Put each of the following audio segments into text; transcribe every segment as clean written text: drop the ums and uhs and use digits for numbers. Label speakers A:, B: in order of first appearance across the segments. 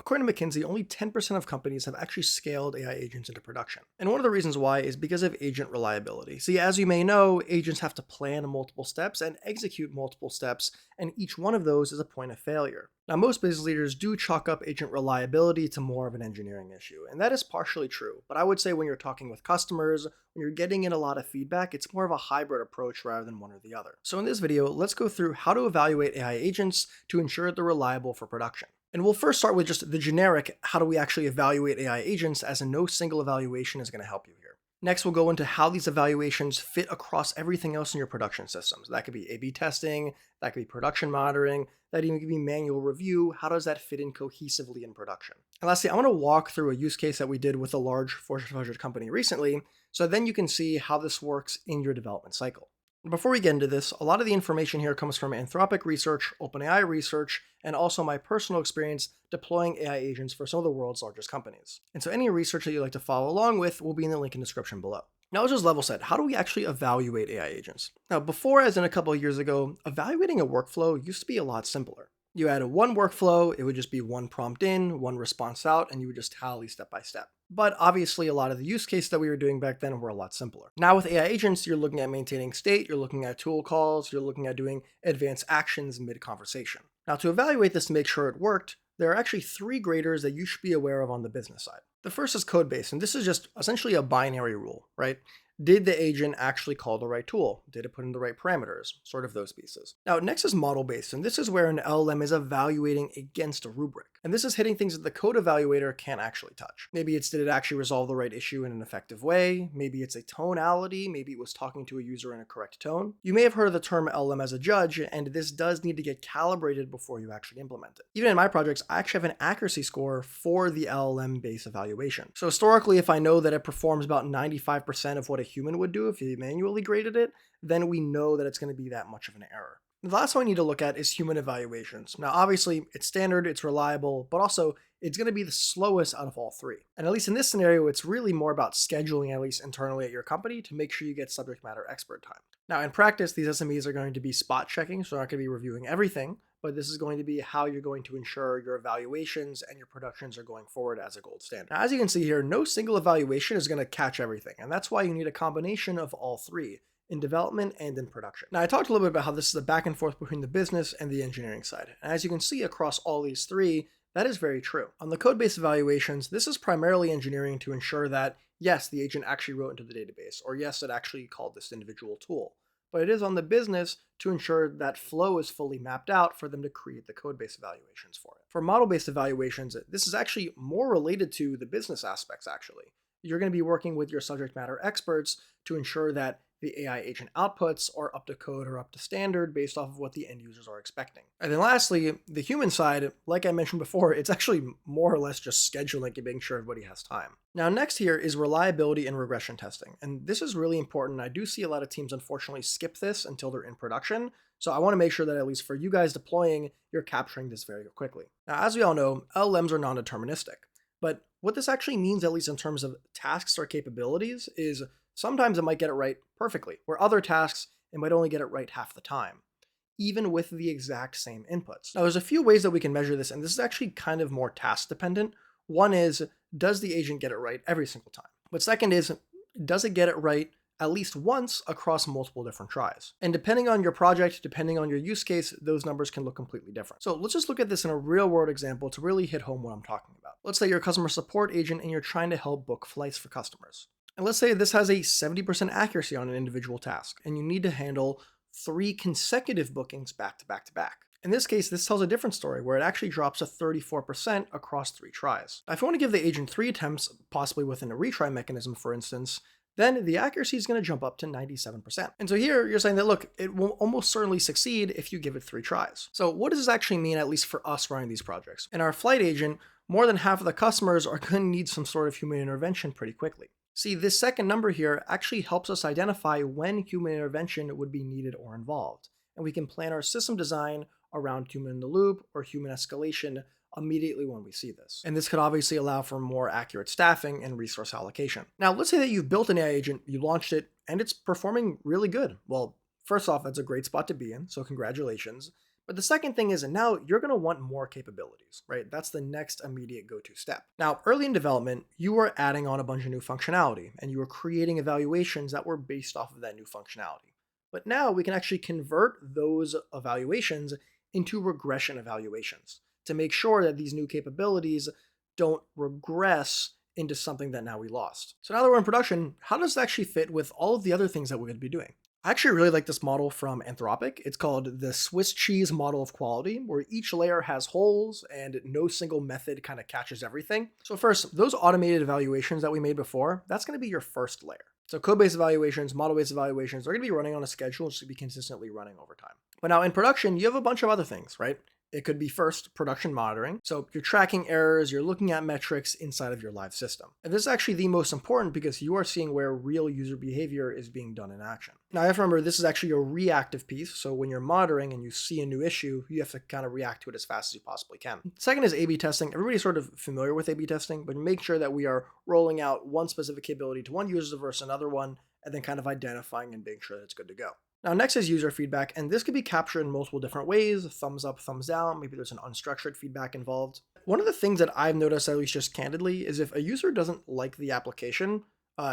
A: According to McKinsey, only 10% of companies have actually scaled AI agents into production. And one of the reasons why is because of agent reliability. See, as you may know, agents have to plan multiple steps and execute multiple steps, and each one of those is a point of failure. Now, most business leaders do chalk up agent reliability to more of an engineering issue, and that is partially true. But I would say when you're talking with customers, when you're getting in a lot of feedback, it's more of a hybrid approach rather than one or the other. So in this video, let's go through how to evaluate AI agents to ensure they're reliable for production. And we'll first start with just the generic, how do we actually evaluate AI agents, as in no single evaluation is going to help you here. Next, we'll go into how these evaluations fit across everything else in your production systems. That could be A/B testing, that could be production monitoring, that even could be manual review. How does that fit in cohesively in production? And lastly, I want to walk through a use case that we did with a large Fortune 500 company recently, so then you can see how this works in your development cycle. Before we get into this, a lot of the information here comes from Anthropic research, OpenAI research, and also my personal experience deploying AI agents for some of the world's largest companies. And so any research that you'd like to follow along with will be in the link in the description below. Now let's just level set. How do we actually evaluate AI agents? Now before, as in a couple of years ago, evaluating a workflow used to be a lot simpler. You had one workflow, it would just be one prompt in, one response out, and you would just tally step by step. But obviously a lot of the use cases that we were doing back then were a lot simpler. Now with AI agents, you're looking at maintaining state, you're looking at tool calls, you're looking at doing advanced actions mid-conversation. Now to evaluate this to make sure it worked, there are actually three graders that you should be aware of on the business side. The first is code base, and this is just essentially a binary rule, right? Did the agent actually call the right tool? Did it put in the right parameters? Sort of those pieces. Now, next is model-based, and this is where an LLM is evaluating against a rubric. And this is hitting things that the code evaluator can't actually touch. Maybe it's, did it actually resolve the right issue in an effective way? Maybe it's a tonality. Maybe it was talking to a user in a correct tone. You may have heard of the term LLM as a judge, and this does need to get calibrated before you actually implement it. Even in my projects, I actually have an accuracy score for the LLM-based evaluation. So historically, if I know that it performs about 95% of what a human would do if you manually graded it, then we know that it's going to be that much of an error. The last one I need to look at is human evaluations. Now, obviously, it's standard, it's reliable, but also it's going to be the slowest out of all three. And at least in this scenario, it's really more about scheduling, at least internally at your company, to make sure you get subject matter expert time. Now, in practice, these SMEs are going to be spot checking, so they're not going to be reviewing everything, but this is going to be how you're going to ensure your evaluations and your productions are going forward as a gold standard. Now, as you can see here, no single evaluation is going to catch everything, and that's why you need a combination of all three, in development and in production. Now, I talked a little bit about how this is a back and forth between the business and the engineering side. And as you can see across all these three, that is very true. On the code-based evaluations, this is primarily engineering to ensure that, yes, the agent actually wrote into the database, or yes, it actually called this individual tool. But it is on the business to ensure that flow is fully mapped out for them to create the code-based evaluations for it. For model-based evaluations, this is actually more related to the business aspects, actually. You're going to be working with your subject matter experts to ensure that the AI agent outputs are up to code or up to standard based off of what the end users are expecting. And then lastly, the human side, like I mentioned before, it's actually more or less just scheduling and making sure everybody has time. Now next here is reliability and regression testing. And this is really important. I do see a lot of teams unfortunately skip this until they're in production. So I want to make sure that at least for you guys deploying, you're capturing this very quickly. Now, as we all know, LLMs are non-deterministic. But what this actually means, at least in terms of tasks or capabilities, is sometimes it might get it right perfectly, where other tasks, it might only get it right half the time, even with the exact same inputs. Now, there's a few ways that we can measure this, and this is actually kind of more task dependent. One is, does the agent get it right every single time? But second is, does it get it right at least once across multiple different tries? And depending on your project, depending on your use case, those numbers can look completely different. So let's just look at this in a real world example to really hit home what I'm talking about. Let's say you're a customer support agent and you're trying to help book flights for customers. And let's say this has a 70% accuracy on an individual task, and you need to handle 3 consecutive bookings back to back to back. In this case, this tells a different story where it actually drops to 34% across 3 tries. Now, if you want to give the agent 3 attempts, possibly within a retry mechanism, for instance, then the accuracy is going to jump up to 97%. And so here you're saying that, look, it will almost certainly succeed if you give it 3 tries. So what does this actually mean, at least for us running these projects? In our flight agent, more than half of the customers are going to need some sort of human intervention pretty quickly. See, this second number here actually helps us identify when human intervention would be needed or involved. And we can plan our system design around human in the loop or human escalation immediately when we see this. And this could obviously allow for more accurate staffing and resource allocation. Now, let's say that you've built an AI agent, you launched it, and it's performing really good. Well, first off, that's a great spot to be in, so congratulations. But the second thing is, and now you're going to want more capabilities, right? That's the next immediate go-to step. Now, early in development, you were adding on a bunch of new functionality and you were creating evaluations that were based off of that new functionality. But now we can actually convert those evaluations into regression evaluations to make sure that these new capabilities don't regress into something that now we lost. So now that we're in production, how does it actually fit with all of the other things that we're going to be doing? I actually really like this model from Anthropic. It's called the Swiss cheese model of quality, where each layer has holes and no single method kind of catches everything. So first, those automated evaluations that we made before, that's going to be your first layer. So code-based evaluations, model-based evaluations, they're going to be running on a schedule to be consistently running over time. But now in production, you have a bunch of other things, right? It could be first production monitoring. So you're tracking errors, you're looking at metrics inside of your live system. And this is actually the most important because you are seeing where real user behavior is being done in action. Now you have to remember this is actually a reactive piece. So when you're monitoring and you see a new issue, you have to kind of react to it as fast as you possibly can. Second is A/B testing. Everybody's sort of familiar with A/B testing, but make sure that we are rolling out one specific capability to one user versus another one, and then kind of identifying and being sure that it's good to go. Now, next is user feedback, and this could be captured in multiple different ways, thumbs up, thumbs down, maybe there's an unstructured feedback involved. One of the things that I've noticed, at least just candidly, is if a user doesn't like the application,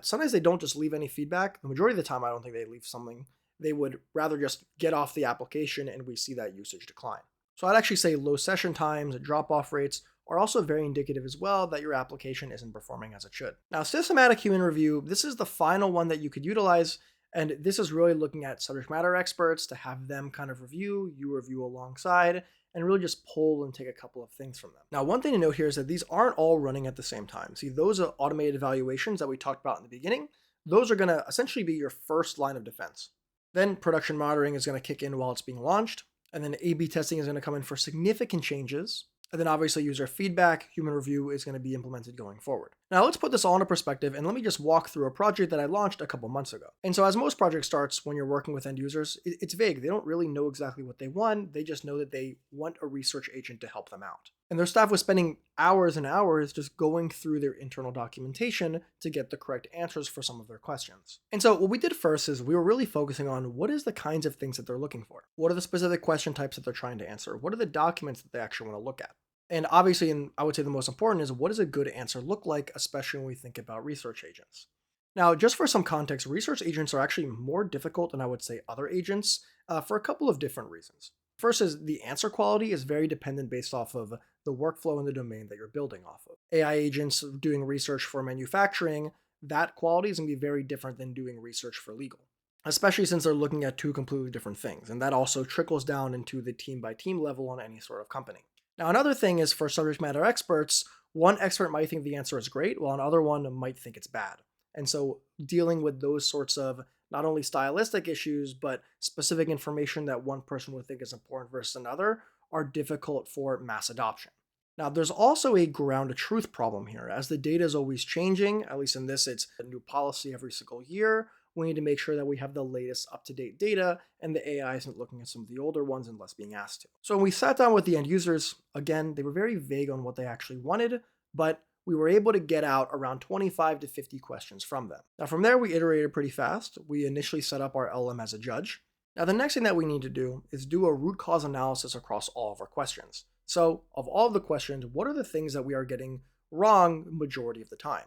A: sometimes they don't just leave any feedback. The majority of the time, I don't think they leave something. They would rather just get off the application and we see that usage decline. So I'd actually say low session times, drop-off rates are also very indicative as well that your application isn't performing as it should. Now, systematic human review, this is the final one that you could utilize. And this is really looking at subject matter experts to have them kind of review, you review alongside, and really just pull and take a couple of things from them. Now, one thing to note here is that these aren't all running at the same time. See, those are automated evaluations that we talked about in the beginning. Those are going to essentially be your first line of defense. Then production monitoring is going to kick in while it's being launched. And then A/B testing is going to come in for significant changes. And then obviously user feedback, human review is going to be implemented going forward. Now let's put this all into perspective and let me just walk through a project that I launched a couple months ago. And so as most project starts when you're working with end users, it's vague. They don't really know exactly what they want. They just know that they want a research agent to help them out. And their staff was spending hours and hours just going through their internal documentation to get the correct answers for some of their questions. And so what we did first is we were really focusing on what is the kinds of things that they're looking for? What are the specific question types that they're trying to answer? What are the documents that they actually want to look at? And obviously, and I would say the most important is what does a good answer look like, especially when we think about research agents. Now, just for some context, research agents are actually more difficult than I would say other agents for a couple of different reasons. First is the answer quality is very dependent based off of the workflow and the domain that you're building off of. AI agents doing research for manufacturing, that quality is going to be very different than doing research for legal, especially since they're looking at two completely different things. And that also trickles down into the team by team level on any sort of company. Now, another thing is for subject matter experts, one expert might think the answer is great, while another one might think it's bad. And so dealing with those sorts of not only stylistic issues, but specific information that one person would think is important versus another are difficult for mass adoption. Now, there's also a ground of truth problem here. As the data is always changing, at least in this, it's a new policy every single year. We need to make sure that we have the latest up-to-date data and the AI isn't looking at some of the older ones unless being asked to. So when we sat down with the end users, again, they were very vague on what they actually wanted, but we were able to get out around 25 to 50 questions from them. Now from there, we iterated pretty fast. We initially set up our LM as a judge. Now the next thing that we need to do is do a root cause analysis across all of our questions. So of all of the questions, what are the things that we are getting wrong majority of the time?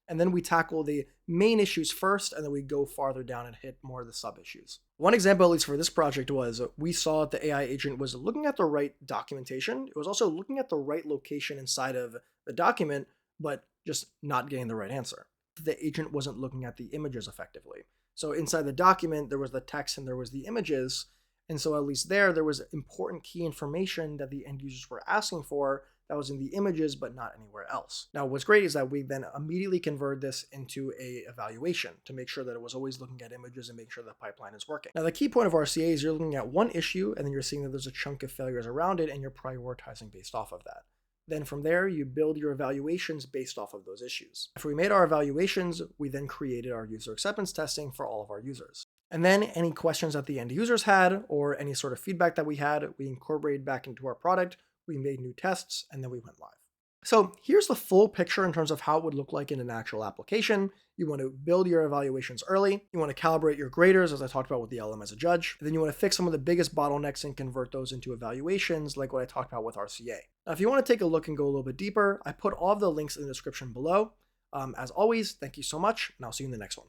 A: And then we tackle the main issues first, and then we go farther down and hit more of the sub-issues. One example, at least for this project, was we saw that the AI agent was looking at the right documentation. It was also looking at the right location inside of the document, but just not getting the right answer. The agent wasn't looking at the images effectively. So inside the document, there was the text and there was the images. And so at least there was important key information that the end users were asking for that was in the images, but not anywhere else. Now, what's great is that we then immediately convert this into a evaluation to make sure that it was always looking at images and make sure the pipeline is working. Now, the key point of RCA is you're looking at one issue and then you're seeing that there's a chunk of failures around it and you're prioritizing based off of that. Then from there, you build your evaluations based off of those issues. After we made our evaluations, we then created our user acceptance testing for all of our users. And then any questions that the end users had or any sort of feedback that we had, we incorporated back into our product. We made new tests, and then we went live. So here's the full picture in terms of how it would look like in an actual application. You want to build your evaluations early. You want to calibrate your graders, as I talked about with the LM as a judge. And then you want to fix some of the biggest bottlenecks and convert those into evaluations, like what I talked about with RCA. Now, if you want to take a look and go a little bit deeper, I put all of the links in the description below. As always, thank you so much, and I'll see you in the next one.